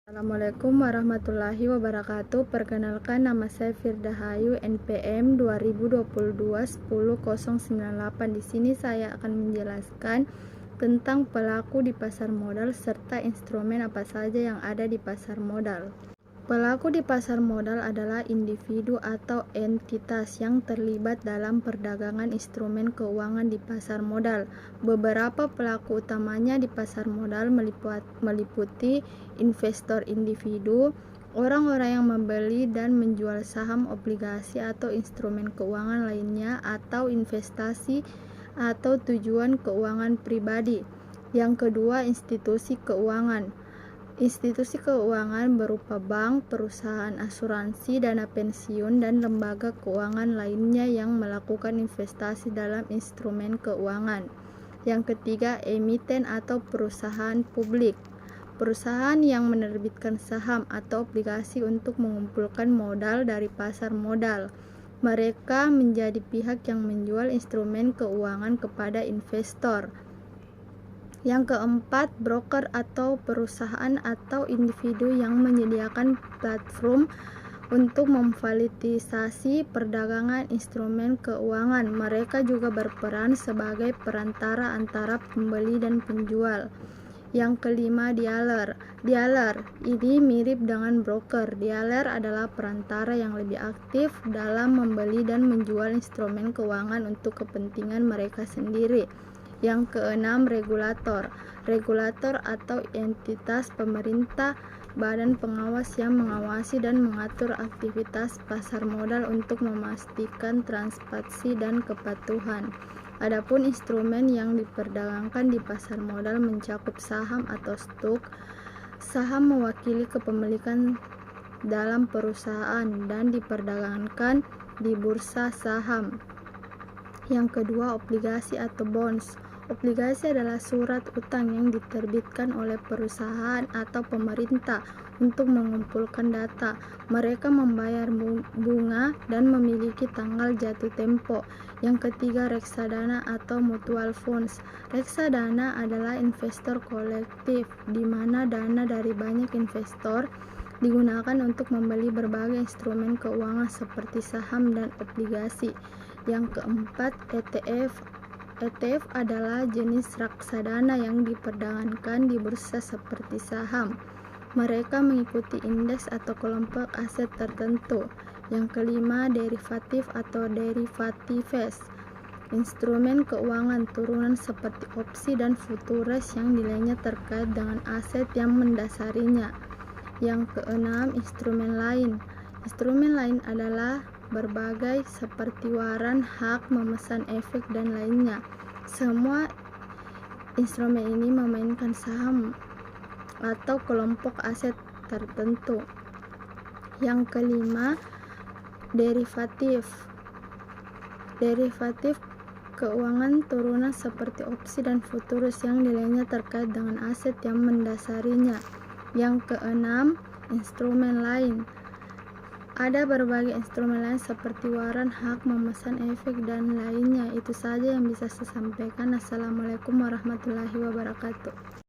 Assalamualaikum warahmatullahi wabarakatuh. Perkenalkan, nama saya Firdahayu, NPM 2022-10-098. Di sini saya akan menjelaskan tentang pelaku di pasar modal serta instrumen apa saja yang ada di pasar modal. Pelaku di pasar modal adalah individu atau entitas yang terlibat dalam perdagangan instrumen keuangan di pasar modal. Beberapa pelaku utamanya di pasar modal meliputi investor individu, orang-orang yang membeli dan menjual saham, obligasi atau instrumen keuangan lainnya, atau investasi atau tujuan keuangan pribadi. Yang kedua, institusi keuangan. Institusi keuangan berupa bank, perusahaan asuransi, dana pensiun, dan lembaga keuangan lainnya yang melakukan investasi dalam instrumen keuangan. Yang ketiga, emiten atau perusahaan publik. Perusahaan yang menerbitkan saham atau obligasi untuk mengumpulkan modal dari pasar modal. Mereka menjadi pihak yang menjual instrumen keuangan kepada investor. Yang keempat, broker atau perusahaan atau individu yang menyediakan platform untuk memfasilitasi perdagangan instrumen keuangan. Mereka juga berperan sebagai perantara antara pembeli dan penjual. Yang kelima, dealer. Dealer ini mirip dengan broker. Dealer adalah perantara yang lebih aktif dalam membeli dan menjual instrumen keuangan untuk kepentingan mereka sendiri. Yang keenam, regulator. Regulator atau entitas pemerintah, badan pengawas yang mengawasi dan mengatur aktivitas pasar modal untuk memastikan transparansi dan kepatuhan. Adapun instrumen yang diperdagangkan di pasar modal mencakup saham atau stok. Saham mewakili kepemilikan dalam perusahaan dan diperdagangkan di bursa saham. Yang kedua, obligasi atau bonds. Obligasi adalah surat utang yang diterbitkan oleh perusahaan atau pemerintah untuk mengumpulkan data. Mereka membayar bunga dan memiliki tanggal jatuh tempo. Yang ketiga, reksadana atau mutual funds. Reksadana adalah investor kolektif di mana dana dari banyak investor digunakan untuk membeli berbagai instrumen keuangan seperti saham dan obligasi. Yang keempat, ETF. ETF adalah jenis reksadana yang diperdagangkan di bursa seperti saham. Mereka mengikuti indeks atau kelompok aset tertentu. Yang kelima, derivatif atau derivatives. Instrumen keuangan turunan seperti opsi dan futures yang nilainya terkait dengan aset yang mendasarinya. Yang keenam, instrumen lain. Instrumen lain adalah berbagai seperti waran, hak, memesan efek, dan lainnya. Semua instrumen ini memainkan saham atau kelompok aset tertentu. Yang kelima, derivatif. Derivatif keuangan turunan seperti opsi dan futurus yang nilainya terkait dengan aset yang mendasarinya. Yang keenam, instrumen lain. Ada berbagai instrumen lain seperti waran, hak, memesan efek, dan lainnya. Itu saja yang bisa saya sampaikan. Assalamualaikum warahmatullahi wabarakatuh.